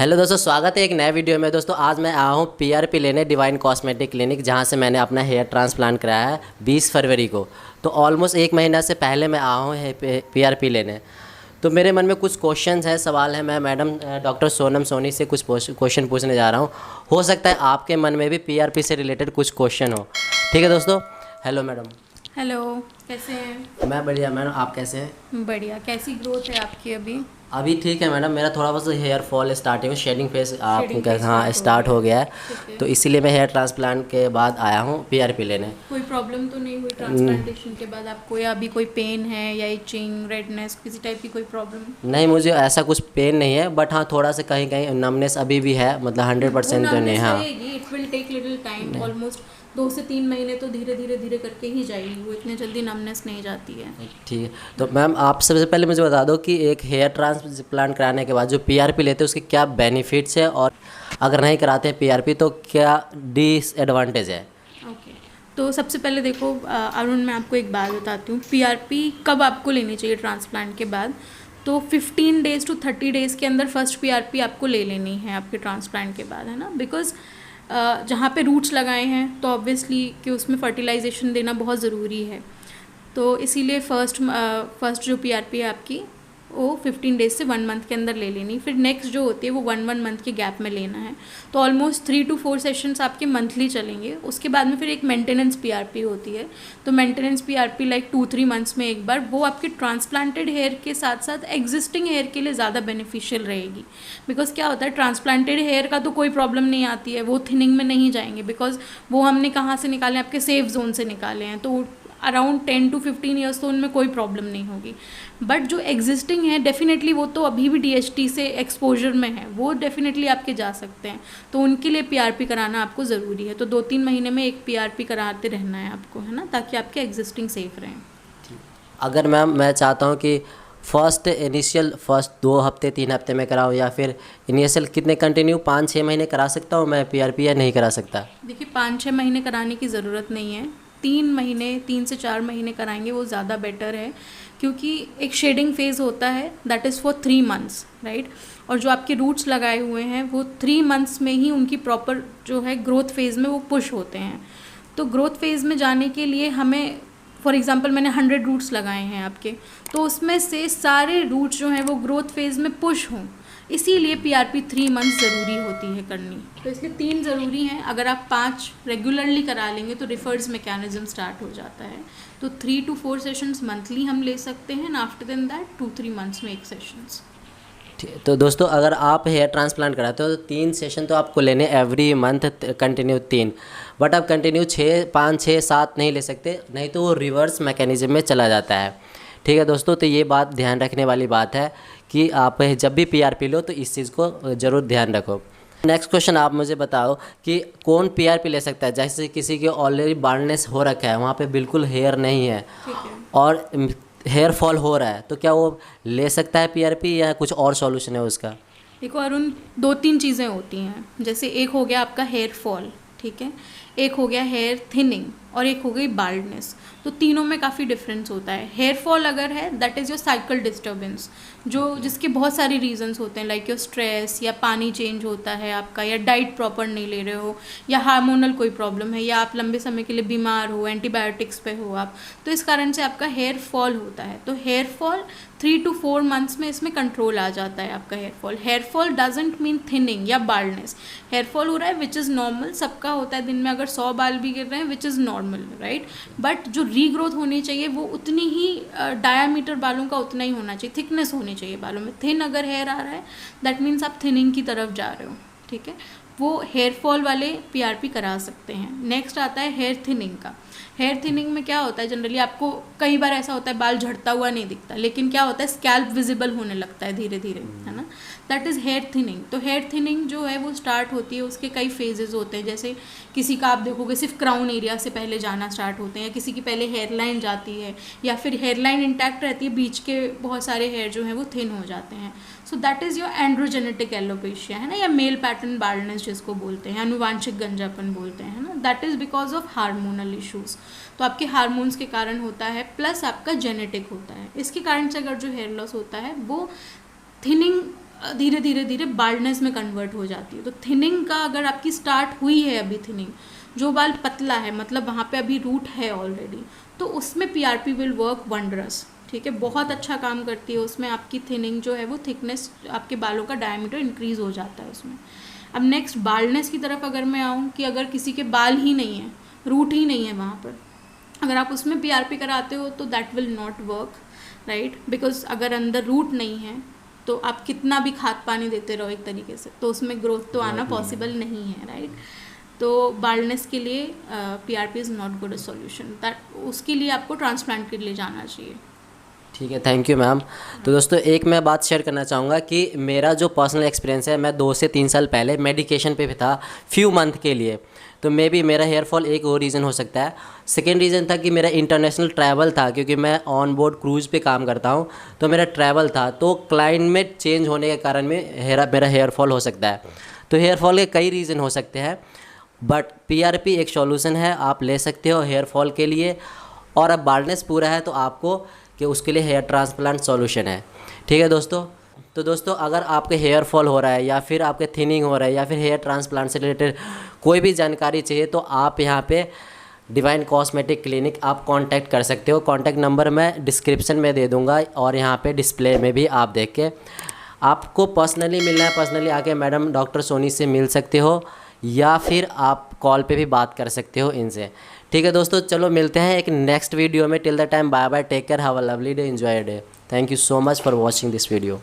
Hello दोस्तों, स्वागत है एक नए वीडियो में। दोस्तों आज मैं आया हूँ पीआरपी लेने डिवाइन कॉस्मेटिक क्लिनिक, जहाँ से मैंने अपना हेयर ट्रांसप्लांट कराया है 20 फरवरी को। तो ऑलमोस्ट एक महीना से पहले मैं आया हूँ पीआरपी लेने। तो मेरे मन में कुछ क्वेश्चंस है, सवाल है। मैं मैडम डॉक्टर सोनम सोनी से कुछ क्वेश्चन पूछने जा रहा हूँ। हो सकता है आपके मन में भी पीआरपी से रिलेटेड कुछ क्वेश्चन हो। ठीक है दोस्तों। Hello madam. हेलो, कैसे हैं? मैं बढ़िया मैडम, आप कैसे हैं? बढ़िया। कैसी ग्रोथ है आपकी अभी? अभी ठीक है मैडम, मेरा थोड़ा बहुत hair fall starting, shedding phase आप शेडिंग क्या, फेस हाँ स्टार्ट हो गया है। ठीक है। तो इसीलिए मैं हेयर ट्रांसप्लांट के बाद आया हूँ पीआरपी लेने। कोई प्रॉब्लम तो नहीं हुई ट्रांसप्लांटेशन के बाद आपको, या अभी कोई पेन है या इचिंग, रेडनेस, किसी टाइप की कोई प्रॉब्लम? नहीं, मुझे ऐसा कुछ पेन नहीं है, बट हाँ थोड़ा सा कहीं कहीं नमनेस अभी भी है, मतलब 100% तो नहीं। हाँ it will take little time, almost 2 से 3 महीने तो धीरे धीरे करके ही जाएगी, वो इतने जल्दी नमनेस नहीं जाती है। ठीक है। तो मैम आप सबसे पहले मुझे बता दो कि एक हेयर ट्रांसप्लांट कराने के बाद जो पीआरपी लेते हैं उसके क्या बेनिफिट्स है, और अगर नहीं कराते हैं पीआरपी तो क्या डिसएडवांटेज है? ओके, तो सबसे पहले देखो अरुण, मैं आपको एक बात बताती हूँ। पीआरपी कब आपको लेनी चाहिए ट्रांसप्लांट के बाद? तो 15 डेज़ टू 30 डेज़ के अंदर फर्स्ट पीआरपी आपको ले लेनी है आपके ट्रांसप्लांट के बाद, है ना। बिकॉज जहाँ पे रूट्स लगाए हैं तो ऑब्वियसली कि उसमें फर्टिलाइजेशन देना बहुत ज़रूरी है। तो इसीलिए फर्स्ट जो पीआरपी है आपकी, वो 15 डेज से 1 मंथ के अंदर ले लेनी। फिर नेक्स्ट जो होती है वो 1 मंथ के गैप में लेना है। तो ऑलमोस्ट 3 to 4 सेशंस आपके मंथली चलेंगे। उसके बाद में फिर एक मेंटेनेंस पीआरपी होती है। तो मेंटेनेंस पीआरपी लाइक 2-3 मंथ्स में एक बार, वो आपके ट्रांसप्लांटेड हेयर के साथ साथ एग्जिस्टिंग हेयर के लिए ज़्यादा बेनिफिशियल रहेगी। बिकॉज क्या होता है, ट्रांसप्लांटेड हेयर का तो कोई प्रॉब्लम नहीं आती है, वो थिनिंग में नहीं जाएंगे, बिकॉज वो हमने कहाँ से निकाले, आपके सेफ जोन से निकाले हैं। तो अराउंड 10 to 15 ईयर्स तो उनमें कोई प्रॉब्लम नहीं होगी। बट जो एग्जिस्टिंग है डेफिनेटली वो तो अभी भी डीएचटी से एक्सपोजर में है, वो डेफिनेटली आपके जा सकते हैं। तो उनके लिए पीआरपी कराना आपको ज़रूरी है। तो 2-3 महीने में एक पीआरपी कराते रहना है आपको, है ना, ताकि आपके एग्जिस्टिंग सेफ रहें। अगर मैम मैं चाहता हूँ कि फर्स्ट 2 हफ्ते 3 हफ्ते में कराऊँ, या फिर इनिशियल कितने कंटिन्यू 5-6 महीने करा सकता हूँ मैं पीआरपी, या नहीं करा सकता? देखिए, 5-6 महीने कराने की ज़रूरत नहीं है। 3 से 4 महीने कराएंगे वो ज़्यादा बेटर है, क्योंकि एक शेडिंग फेज़ होता है that is for 3 months, right. और जो आपके रूट्स लगाए हुए हैं वो 3 मंथ्स में ही उनकी प्रॉपर जो है ग्रोथ फेज़ में वो पुश होते हैं। तो ग्रोथ फेज़ में जाने के लिए हमें, फॉर एग्जांपल मैंने 100 रूट्स लगाए हैं आपके, तो उसमें से सारे रूट्स जो हैं वो ग्रोथ फेज़ में पुश हों, इसीलिए पीआरपी 3 मंथ्स ज़रूरी होती है करनी। तो इसलिए 3 ज़रूरी हैं। अगर आप 5 रेगुलरली करा लेंगे तो रिफर्स मैकेनिज्म स्टार्ट हो जाता है। तो 3 to 4 सेशंस मंथली हम ले सकते हैं, and after then that 2-3 months में एक सेशंस। तो दोस्तों अगर आप हेयर ट्रांसप्लांट कराते हो तो 3 सेशन तो आपको लेने एवरी मंथ, कंटिन्यू 3। बट आप कंटिन्यू 5, 6, 7 नहीं ले सकते, नहीं तो वो रिवर्स मैकेनिज्म में चला जाता है। ठीक है दोस्तों, तो ये बात ध्यान रखने वाली बात है कि आप जब भी पीआरपी लो तो इस चीज़ को ज़रूर ध्यान रखो। नेक्स्ट क्वेश्चन आप मुझे बताओ कि कौन पीआरपी ले सकता है? जैसे किसी के ऑलरेडी बाल्डनेस हो रखा है, वहाँ पे बिल्कुल हेयर नहीं है, ठीक है। और हेयर फॉल हो रहा है, तो क्या वो ले सकता है पीआरपी, या कुछ और सॉल्यूशन है उसका? देखो अरुण, 2-3 चीज़ें होती हैं। जैसे एक हो गया आपका हेयर फॉल, ठीक है, एक हो गया हेयर थिनिंग, और एक हो गई बाल्डनेस। तो तीनों में काफ़ी डिफरेंस होता है। हेयर फॉल अगर है that is your cycle disturbance, जो जिसके बहुत सारे रीजंस होते हैं, लाइक योर स्ट्रेस, या पानी चेंज होता है आपका, या डाइट प्रॉपर नहीं ले रहे हो, या हार्मोनल कोई प्रॉब्लम है, या आप लंबे समय के लिए बीमार हो, एंटीबायोटिक्स पे हो आप, तो इस कारण से आपका हेयर फॉल होता है। तो हेयर फॉल 3 to 4 मंथ्स में इसमें कंट्रोल आ जाता है आपका hair fall. Hair fall doesn't mean thinning या बाल्डनेस। हेयर फॉल हो रहा है विच इज़ नॉर्मल, सबका होता है, दिन में अगर 100 बाल भी गिर रहे हैं which is normal, right. But जो रीग्रोथ होनी चाहिए वो उतनी ही डायामीटर बालों का उतना ही होना चाहिए, थिकनेस होनी चाहिए बालों में। थिन अगर हेयर आ रहा है दैट मीन्स आप थिनिंग की तरफ जा रहे हो, ठीक है। वो हेयर फॉल वाले पीआरपी करा सकते हैं। नेक्स्ट आता है हेयर थिनिंग का। हेयर थिनिंग में क्या होता है, जनरली आपको कई बार ऐसा होता है बाल झड़ता हुआ नहीं दिखता, लेकिन क्या होता है स्कैल्प विजिबल होने लगता है धीरे धीरे, है ना, दैट इज़ हेयर थिनिंग। तो हेयर थिनिंग जो है वो स्टार्ट होती है, उसके कई फेजेस होते हैं। जैसे किसी का आप देखोगे सिर्फ क्राउन एरिया से पहले जाना स्टार्ट होते हैं, या किसी की पहले हेयर लाइन जाती है, या फिर हेयर लाइन इंटैक्ट रहती है, बीच के बहुत सारे हेयर जो हैं वो थिन हो जाते हैं। So that is your androgenetic alopecia, है ना, या मेल पैटर्न बाल्डनेस जिसको बोलते हैं, अनुवांशिक गंजापन बोलते हैं, है ना। That is because of hormonal issues. तो आपके हार्मोन्स के कारण होता है, प्लस आपका जेनेटिक होता है। इसके कारण से अगर जो हेयर लॉस होता है वो थिनिंग धीरे धीरे धीरे बाल्डनेस में कन्वर्ट हो जाती है। तो थिनिंग का अगर आपकी स्टार्ट हुई है अभी थिनिंग, जो बाल पतला है मतलब वहाँ पे अभी रूट है ऑलरेडी, तो उसमें पीआरपी विल वर्क वंडरस, ठीक है, बहुत अच्छा काम करती है। उसमें आपकी थिनिंग जो है वो थिकनेस, आपके बालों का डायमीटर इंक्रीज़ हो जाता है उसमें। अब नेक्स्ट बाल्डनेस की तरफ अगर मैं आऊँ कि अगर किसी के बाल ही नहीं है, रूट ही नहीं है वहाँ पर, अगर आप उसमें पीआरपी कराते हो तो that will not work, right, because अगर अंदर रूट नहीं है तो आप कितना भी खाद पानी देते रहो एक तरीके से, तो उसमें ग्रोथ तो आना पॉसिबल नहीं है, राइट। तो बाल्डनेस के लिए PRP is not good solution, that उसके लिए आपको ट्रांसप्लांट के लिए जाना चाहिए। ठीक है, थैंक यू मैम। तो दोस्तों एक मैं बात शेयर करना चाहूँगा कि मेरा जो पर्सनल एक्सपीरियंस है, मैं 2 से 3 साल पहले मेडिकेशन पे भी था फ्यू मंथ के लिए, तो मे बी मेरा हेयर फॉल एक और रीज़न हो सकता है। सेकेंड रीज़न था कि मेरा इंटरनेशनल ट्रैवल था, क्योंकि मैं ऑन बोर्ड क्रूज़ पे काम करता हूँ, तो मेरा ट्रैवल था, तो क्लाइमेट चेंज होने के कारण में मेरा हेयर फॉल हो सकता है। तो हेयर फॉल के कई रीज़न हो सकते हैं, बट पीआरपी एक सॉल्यूशन है, आप ले सकते हो हेयर फॉल के लिए। और अब बाल्डनेस पूरा है तो आपको कि उसके लिए हेयर ट्रांसप्लांट सॉल्यूशन है। ठीक है दोस्तों। तो दोस्तों अगर आपके हेयर फॉल हो रहा है या फिर आपके थिनिंग हो रहा है या फिर हेयर ट्रांसप्लांट से रिलेटेड कोई भी जानकारी चाहिए, तो आप यहाँ पे डिवाइन कॉस्मेटिक क्लिनिक आप कांटेक्ट कर सकते हो। कांटेक्ट नंबर मैं डिस्क्रिप्शन में दे दूँगा और यहाँ पे डिस्प्ले में भी आप देख के, आपको पर्सनली मिलना है, पर्सनली आके मैडम डॉक्टर सोनी से मिल सकते हो या फिर आप कॉल पे भी बात कर सकते हो इनसे। ठीक है दोस्तों, चलो मिलते हैं एक नेक्स्ट वीडियो में। Till the time bye bye, take care, have a lovely day, enjoy day. Thank you so much for watching this video.